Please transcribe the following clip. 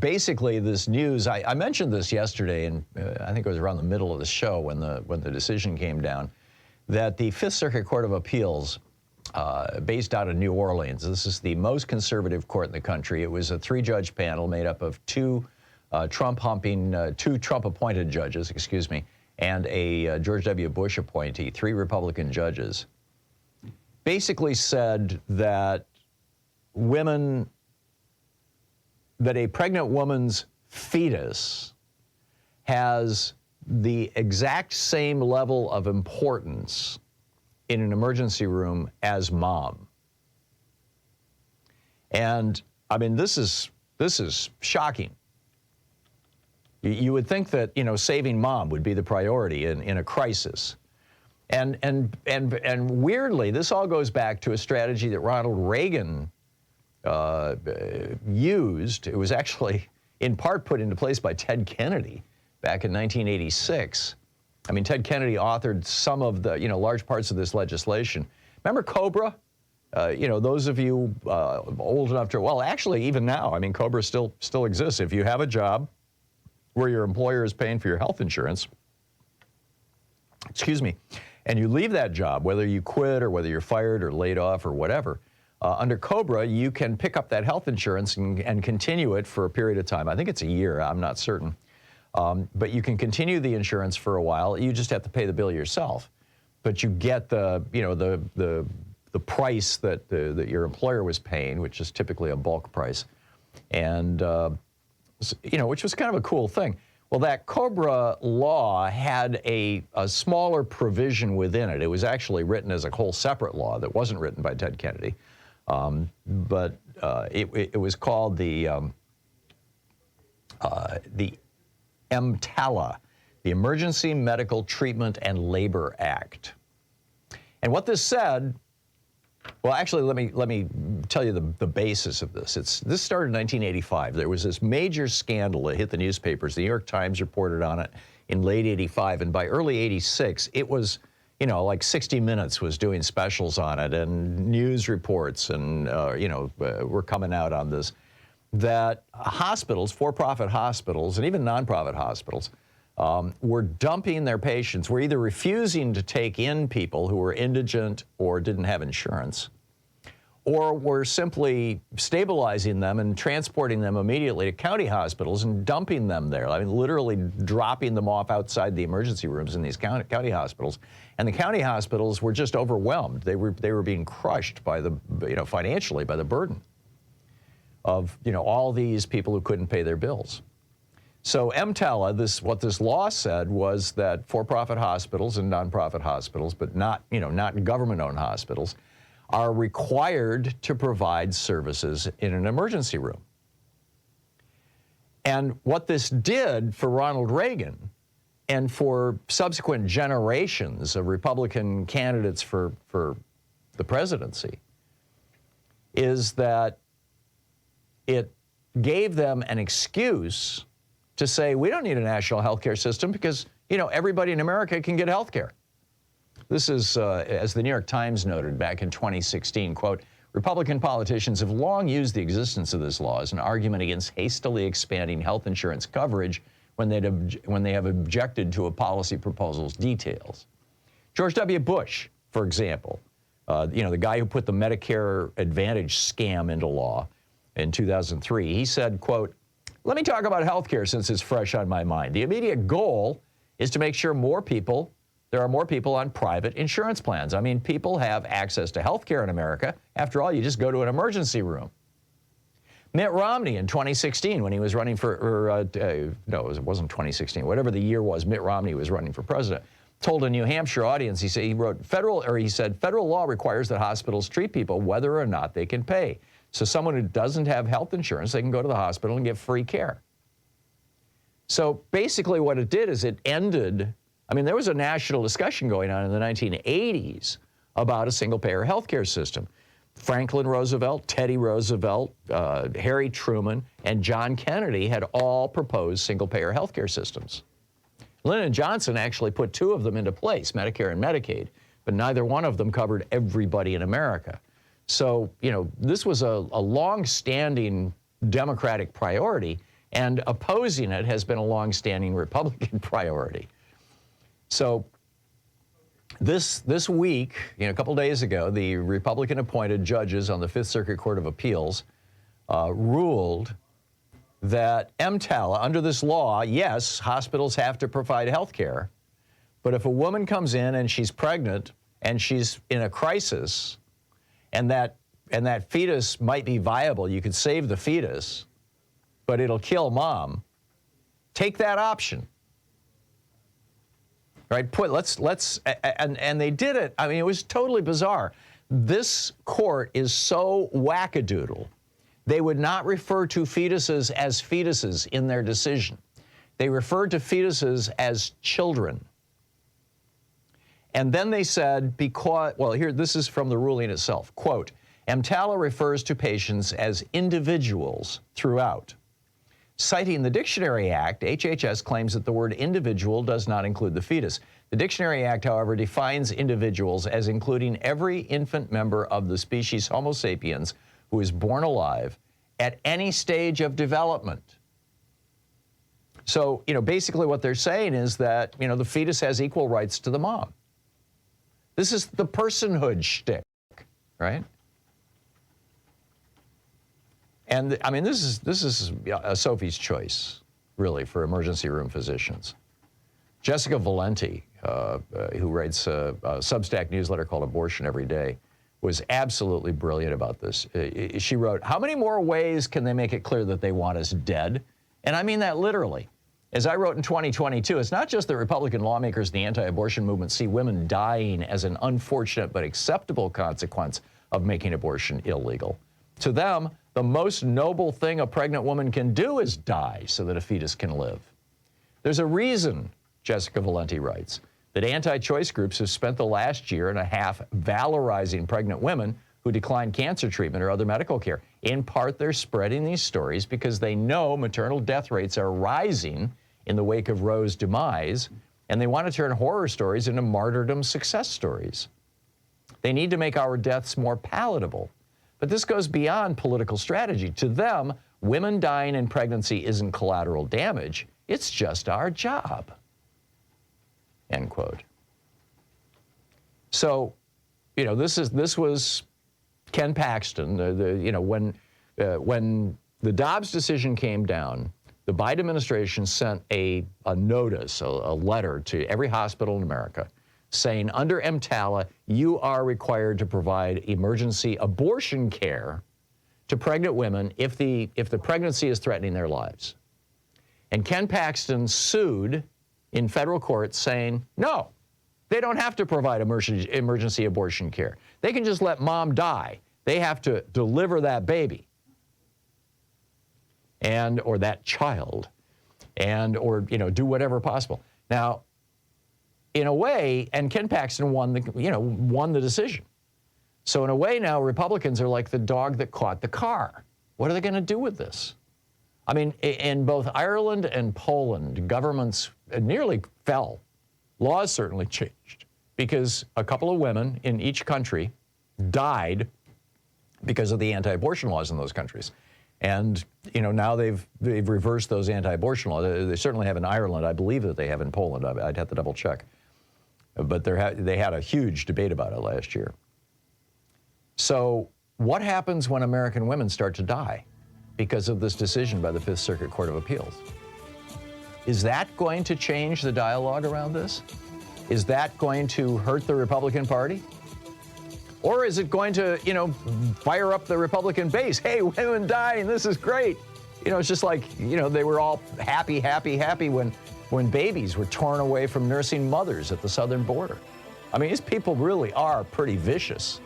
basically this news, I mentioned this yesterday, and I think it was around the middle of the show when the decision came down, that the Fifth Circuit Court of Appeals, based out of New Orleans, this is the most conservative court in the country. It was a 3-judge panel made up of two Trump-appointed judges, excuse me, and a George W. Bush appointee, 3 Republican judges, basically said that a pregnant woman's fetus has the exact same level of importance in an emergency room as mom. And I mean, this is shocking. You would think that, you know, saving mom would be the priority in a crisis. And weirdly, this all goes back to a strategy that Ronald Reagan used. It was actually in part put into place by Ted Kennedy back in 1986. I mean, Ted Kennedy authored some of the, you know, large parts of this legislation. Remember COBRA? You know, those of you old enough to, well, actually, even now, I mean, COBRA still exists. If you have a job where your employer is paying for your health insurance, excuse me, and you leave that job, whether you quit or whether you're fired or laid off or whatever, under COBRA, you can pick up that health insurance and continue it for a period of time. I think it's a year, I'm not certain. But you can continue the insurance for a while. You just have to pay the bill yourself. But you get the, you know, the price that your employer was paying, which is typically a bulk price. And, you know, which was kind of a cool thing. Well, that COBRA law had a smaller provision within it. It was actually written as a whole separate law that wasn't written by Ted Kennedy. But it was called the EMTALA, the Emergency Medical Treatment and Labor Act. And what this said, well, actually, let me tell you the basis of this. This started in 1985. There was this major scandal that hit the newspapers. The New York Times reported on it in late 85, and by early 86, it was, you know, like 60 Minutes was doing specials on it, and news reports, and you know, were coming out on this, that hospitals, for-profit hospitals, and even nonprofit hospitals, were dumping their patients, were either refusing to take in people who were indigent or didn't have insurance, or were simply stabilizing them and transporting them immediately to county hospitals and dumping them there. I mean, literally dropping them off outside the emergency rooms in these county hospitals. And the county hospitals were just overwhelmed. They were being crushed by the, you know, financially by the burden of, you know, all these people who couldn't pay their bills. So EMTALA, what this law said was that for-profit hospitals and nonprofit hospitals, but not, you know, not government-owned hospitals, are required to provide services in an emergency room. And what this did for Ronald Reagan and for subsequent generations of Republican candidates for the presidency is that it gave them an excuse to say, we don't need a national health care system because, you know, everybody in America can get health care. This is, as the New York Times noted back in 2016, quote, Republican politicians have long used the existence of this law as an argument against hastily expanding health insurance coverage when they have objected to a policy proposal's details. George W. Bush, for example, you know, the guy who put the Medicare Advantage scam into law in 2003, he said, quote, let me talk about health care since it's fresh on my mind. The immediate goal is to make sure there are more people on private insurance plans. I mean, people have access to health care in America. After all, you just go to an emergency room. Mitt Romney in 2016, when he was running for, no, it wasn't 2016, whatever the year was, Mitt Romney was running for president, told a New Hampshire audience, he said, federal law requires that hospitals treat people whether or not they can pay. So someone who doesn't have health insurance, they can go to the hospital and get free care. So basically what it did is it ended, I mean, there was a national discussion going on in the 1980s about a single-payer healthcare system. Franklin Roosevelt, Teddy Roosevelt, Harry Truman, and John Kennedy had all proposed single-payer healthcare systems. Lyndon Johnson actually put 2 of them into place, Medicare and Medicaid, but neither one of them covered everybody in America. So, you know, this was a long-standing Democratic priority, and opposing it has been a longstanding Republican priority. So this week, a couple days ago, the Republican-appointed judges on the Fifth Circuit Court of Appeals ruled that EMTALA, under this law, yes, hospitals have to provide health care, but if a woman comes in and she's pregnant and she's in a crisis, and that fetus might be viable, you could save the fetus, but it'll kill mom, take that option. Right? And they did it. I mean, it was totally bizarre. This court is so wackadoodle. They would not refer to fetuses as fetuses in their decision. They referred to fetuses as children. And then they said, this is from the ruling itself, quote, EMTALA refers to patients as individuals throughout. Citing the Dictionary Act, HHS claims that the word individual does not include the fetus. The Dictionary Act, however, defines individuals as including every infant member of the species Homo sapiens who is born alive at any stage of development. So, basically what they're saying is that, the fetus has equal rights to the mom. This is the personhood shtick, right? And I mean, this is a Sophie's choice, really, for emergency room physicians. Jessica Valenti, who writes a Substack newsletter called Abortion Every Day, was absolutely brilliant about this. She wrote, how many more ways can they make it clear that they want us dead? And I mean that literally. As I wrote in 2022, it's not just that Republican lawmakers in the anti-abortion movement see women dying as an unfortunate but acceptable consequence of making abortion illegal. To them, the most noble thing a pregnant woman can do is die so that a fetus can live. There's a reason, Jessica Valenti writes, that anti-choice groups have spent the last year and a half valorizing pregnant women who decline cancer treatment or other medical care. In part, they're spreading these stories because they know maternal death rates are rising in the wake of Roe's demise, and they want to turn horror stories into martyrdom success stories. They need to make our deaths more palatable. But this goes beyond political strategy. To them, women dying in pregnancy isn't collateral damage. It's just our job. End quote. So, this was Ken Paxton. When the Dobbs decision came down, the Biden administration sent a notice, a letter to every hospital in America saying under EMTALA, you are required to provide emergency abortion care to pregnant women if the pregnancy is threatening their lives. And Ken Paxton sued in federal court saying, no, they don't have to provide emergency abortion care. They can just let mom die. They have to deliver that baby or that child or do whatever possible. Now, in a way, and Ken Paxton won the decision. So in a way now, Republicans are like the dog that caught the car. What are they going to do with this? I mean, in both Ireland and Poland, governments nearly fell. Laws certainly changed because a couple of women in each country died because of the anti-abortion laws in those countries. And, now they've reversed those anti-abortion laws. They certainly have in Ireland. I believe that they have in Poland. I'd have to double check. But they had a huge debate about it last year. So what happens when American women start to die because of this decision by the Fifth Circuit Court of Appeals? Is that going to change the dialogue around this? Is that going to hurt the Republican Party? Or is it going to, fire up the Republican base? Hey, women dying, this is great. It's just like, they were all happy when babies were torn away from nursing mothers at the southern border. I mean, these people really are pretty vicious.